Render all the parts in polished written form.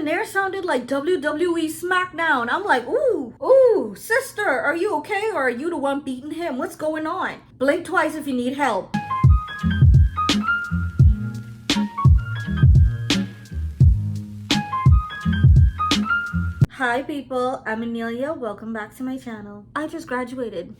in there sounded like WWE SmackDown. I'm like, ooh, sister, are you okay? Or are you the one beating him? What's going on? Blink twice if you need help. Hi people, I'm Annelia. Welcome back to my channel. I just graduated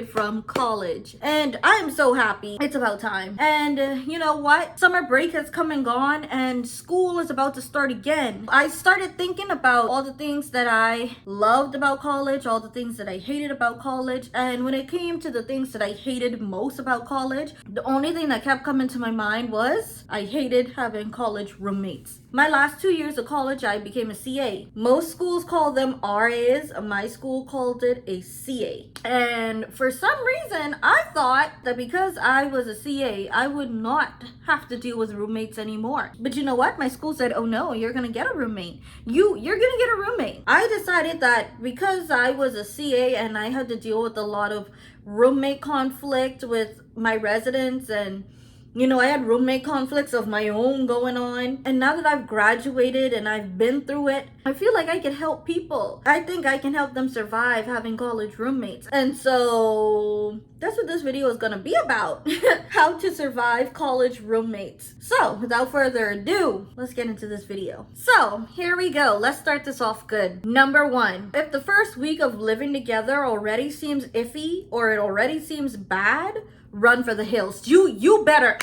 from college and I'm so happy. It's about time. And you know what? Summer break has come and gone and school is about to start again. I started thinking about all the things that I loved about college, all the things that I hated about college. And when it came to the things that I hated most about college, the only thing that kept coming to my mind was I hated having college roommates. My last 2 years of college, I became a CA. Most schools call them RAs. My school called it a CA. And for some reason, I thought that because I was a CA, I would not have to deal with roommates anymore. But you know what? My school said, oh no, you're gonna get a roommate. You're gonna get a roommate. I decided that because I was a CA and I had to deal with a lot of roommate conflict with my residents, and you know, I had roommate conflicts of my own going on. And now that I've graduated and I've been through it, I feel like I can help people. I think I can help them survive having college roommates. And so that's what this video is gonna be about. How to survive college roommates. So without further ado, let's get into this video. So here we go. Let's start this off good. Number one, if the first week of living together already seems iffy or it already seems bad, run for the hills. You better.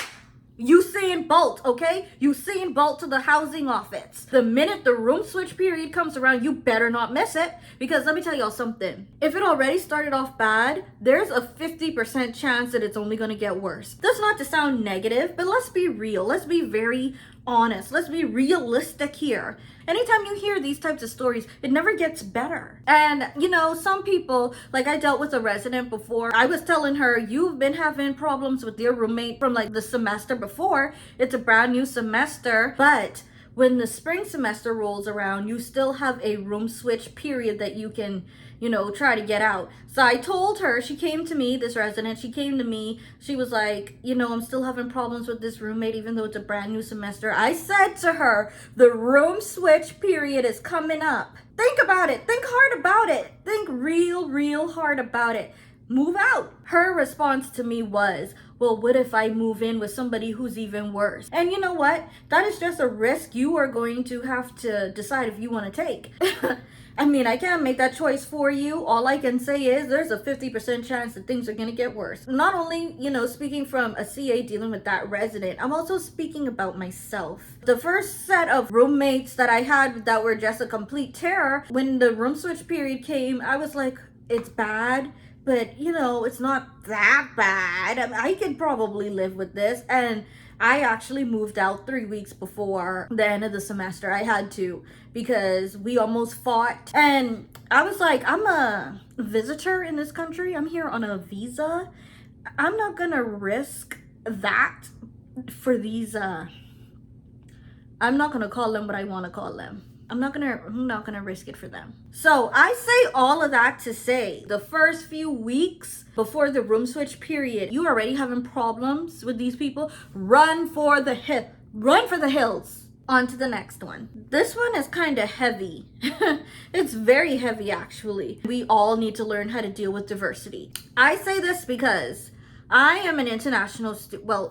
Usain Bolt, okay? Usain Bolt to the housing office. The minute the room switch period comes around, you better not miss it. Because let me tell y'all something. If it already started off bad, there's a 50% chance that it's only gonna get worse. That's not to sound negative, but let's be real. Let's be very honest. Let's be realistic here. Anytime you hear these types of stories, it never gets better. And you know, some people, like I dealt with a resident before, I was telling her, you've been having problems with your roommate from like the semester before. It's a brand new semester, but when the spring semester rolls around, you still have a room switch period that you can, you know, try to get out. So I told her, she came to me, this resident, she came to me, she was like, you know, I'm still having problems with this roommate even though it's a brand new semester. I said to her, the room switch period is coming up. Think about it. Think hard about it. Think real hard about it. Move out. Her response to me was, well, what if I move in with somebody who's even worse? And you know what? That is just a risk you are going to have to decide if you want to take. I mean, I can't make that choice for you. All I can say is there's a 50% chance that things are going to get worse. Not only, you know, speaking from a CA dealing with that resident, I'm also speaking about myself. The first set of roommates that I had that were just a complete terror, when the room switch period came, I was like, it's bad, but you know, it's not that bad. I could probably live with this. And I actually moved out 3 weeks before the end of the semester. I had to, because we almost fought. And I was like, I'm a visitor in this country. I'm here on a visa. I'm not gonna risk that for these, I'm not gonna call them what I wanna call them. I'm not gonna risk it for them. So I say all of that to say the first few weeks before the room switch period, you already having problems with these people, run for the hills. On to the next one. This one is kind of heavy. It's very heavy actually. We all need to learn how to deal with diversity. I say this because I am an international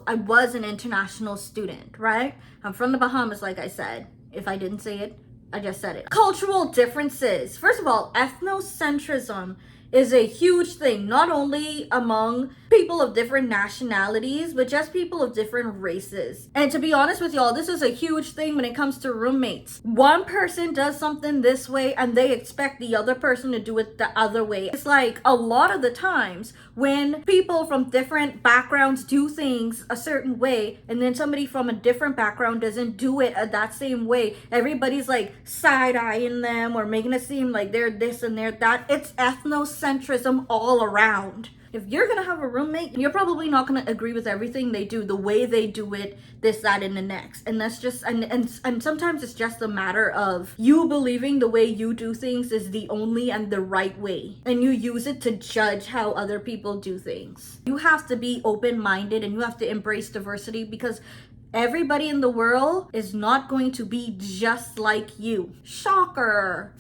I was an international student, right? I'm from the Bahamas, like I said. If I didn't say it, I just said it. Cultural differences. First of all, ethnocentrism is a huge thing, not only among people of different nationalities, but just people of different races. And to be honest with y'all, this is a huge thing when it comes to roommates. One person does something this way and they expect the other person to do it the other way. It's like a lot of the times when people from different backgrounds do things a certain way and then somebody from a different background doesn't do it that same way, everybody's like side-eyeing them or making it seem like they're this and they're that. It's ethnocentrism all around. If you're gonna have a roommate, you're probably not gonna agree with everything they do, the way they do it, this, that, and the next. And that's just, and sometimes it's just a matter of you believing the way you do things is the only and the right way. And you use it to judge how other people do things. You have to be open-minded and you have to embrace diversity, because Everybody in the world is not going to be just like you. Shocker.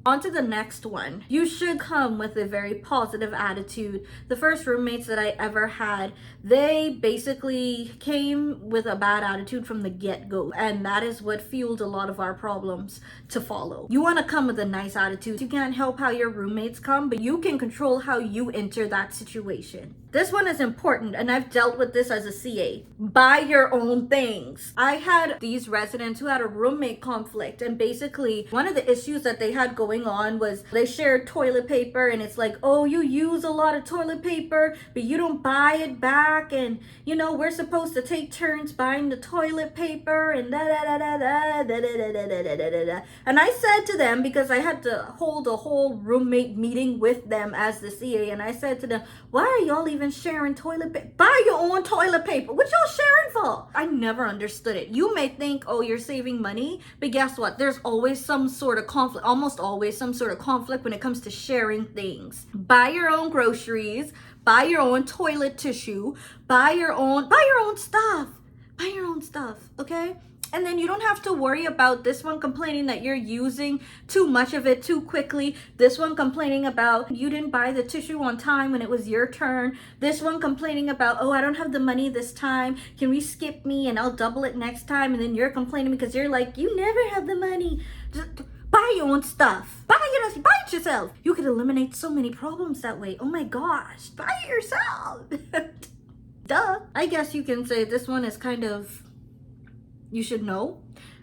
On to the next one. You should come with a very positive attitude. The first roommates that I ever had, they basically came with a bad attitude from the get-go, and that is what fueled a lot of our problems to follow. You want to come with a nice attitude. You can't help how your roommates come, but you can control how you enter that situation. This one is important, and I've dealt with this as a CA. Buy your own things. I had these residents who had a roommate conflict, and basically one of the issues that they had going on was they shared toilet paper, and it's like, oh, you use a lot of toilet paper, but you don't buy it back, and you know, we're supposed to take turns buying the toilet paper, and da da da da da da da da da da da da. And I said to them, because I had to hold a whole roommate meeting with them as the CA, and I said to them, why are y'all even sharing toilet paper? Buy your own toilet paper. What y'all sharing for? I never understood it. You may think, oh, you're saving money, but guess what? There's always some sort of conflict, almost always some sort of conflict when it comes to sharing things. Buy your own groceries, buy your own toilet tissue, buy your own stuff. Buy your own stuff, okay? And then you don't have to worry about this one complaining that you're using too much of it too quickly. This one complaining about you didn't buy the tissue on time when it was your turn. This one complaining about, oh, I don't have the money this time. Can we skip me and I'll double it next time? And then you're complaining because you're like, you never have the money. Just buy your own stuff. Buy it yourself. You could eliminate so many problems that way. Oh my gosh, buy it yourself. Duh. I guess you can say this one is kind of, you should know.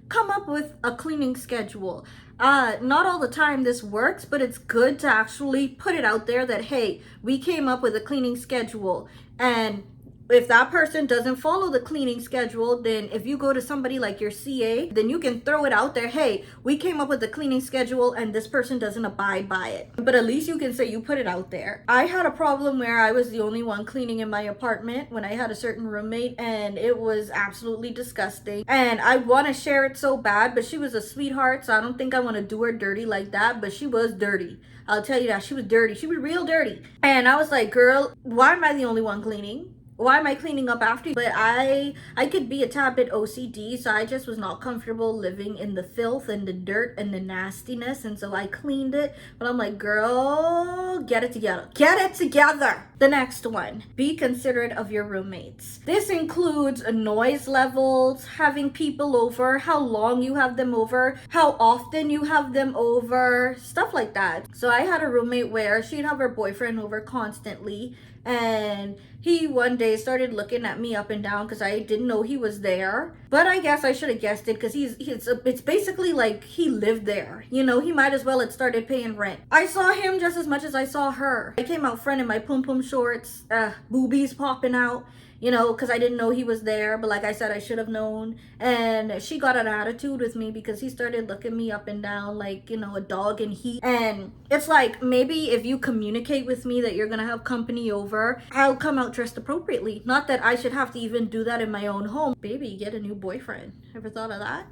Come up with a cleaning schedule. Not all the time this works, but it's good to actually put it out there that, hey, we came up with a cleaning schedule. And if that person doesn't follow the cleaning schedule, then if you go to somebody like your CA, then you can throw it out there. Hey, we came up with a cleaning schedule and this person doesn't abide by it. But at least you can say you put it out there. I had a problem where I was the only one cleaning in my apartment when I had a certain roommate, and it was absolutely disgusting. And I want to share it so bad, but she was a sweetheart, so I don't think I want to do her dirty like that, but she was dirty. I'll tell you that. She was dirty. She was real dirty. And I was like, girl, why am I the only one cleaning? Why am I cleaning up after you? But I could be a tad bit OCD, so I just was not comfortable living in the filth and the dirt and the nastiness, and so I cleaned it. But I'm like, girl, get it together. Get it together. The next one, be considerate of your roommates. This includes noise levels, having people over, how long you have them over, how often you have them over, stuff like that. So I had a roommate where she'd have her boyfriend over constantly, and he one day started looking at me up and down because I didn't know he was there. But I guess I should have guessed it because it's basically like he lived there. You know, he might as well had started paying rent. I saw him just as much as I saw her. I came out front in my pum pum shorts, boobies popping out, you know, because I didn't know he was there. But like I said, I should have known. And she got an attitude with me because he started looking me up and down like, you know, a dog in heat. And it's like, maybe if you communicate with me that you're gonna have company over, I'll come out dressed appropriately. Not that I should have to even do that in my own home. Baby, get a new boyfriend. Ever thought of that?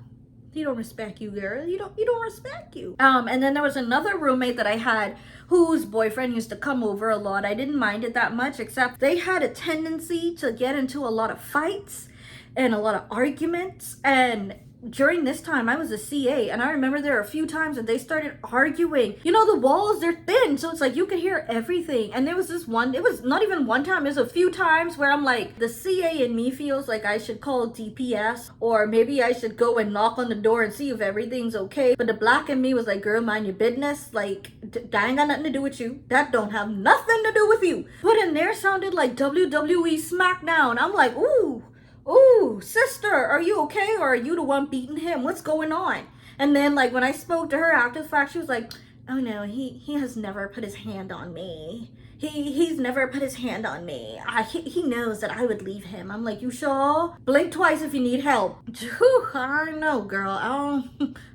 He don't respect you, girl. You don't respect you. And then there was another roommate that I had whose boyfriend used to come over a lot. I didn't mind it that much, except they had a tendency to get into a lot of fights and a lot of arguments. And during this time, I was a CA, and I remember there were a few times that they started arguing. You know, the walls, they're thin, so it's like you could hear everything. And there was this one, it was not even one time, it was a few times where I'm like, the CA in me feels like I should call DPS, or maybe I should go and knock on the door and see if everything's okay. But the black in me was like, girl, mind your business. Like, that ain't got nothing to do with you. That don't have nothing to do with you. But in there sounded like WWE SmackDown. I'm like, ooh, sister, are you okay? Or are you the one beating him? What's going on? And then like when I spoke to her after the fact, she was like, oh no, he has never put his hand on me. He's never put his hand on me. He knows that I would leave him. I'm like, you sure? Blink twice if you need help. Whew, I don't know, girl. I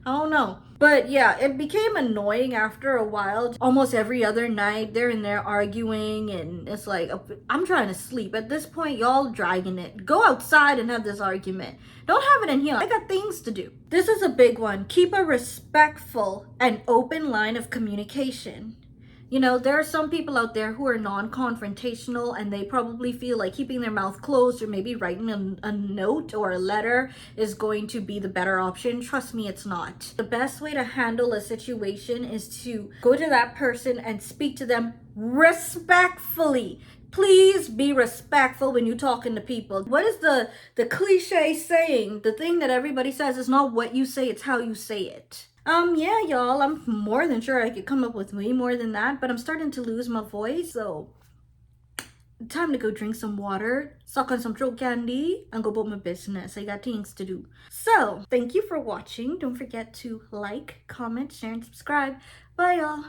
don't know. But yeah, it became annoying after a while. Almost every other night, they're in there arguing, and it's like, I'm trying to sleep. At this point, y'all dragging it. Go outside and have this argument. Don't have it in here. I got things to do. This is a big one. Keep a respectful and open line of communication. You know, there are some people out there who are non-confrontational and they probably feel like keeping their mouth closed or maybe writing a note or a letter is going to be the better option. Trust me, it's not. The best way to handle a situation is to go to that person and speak to them respectfully. Please be respectful when you're talking to people. What is the cliche saying? The thing that everybody says is not what you say, it's how you say it. Yeah, y'all, I'm more than sure I could come up with way more than that, but I'm starting to lose my voice, so time to go drink some water, suck on some throat candy, and go about my business. I got things to do. So, thank you for watching. Don't forget to like, comment, share, and subscribe. Bye, y'all.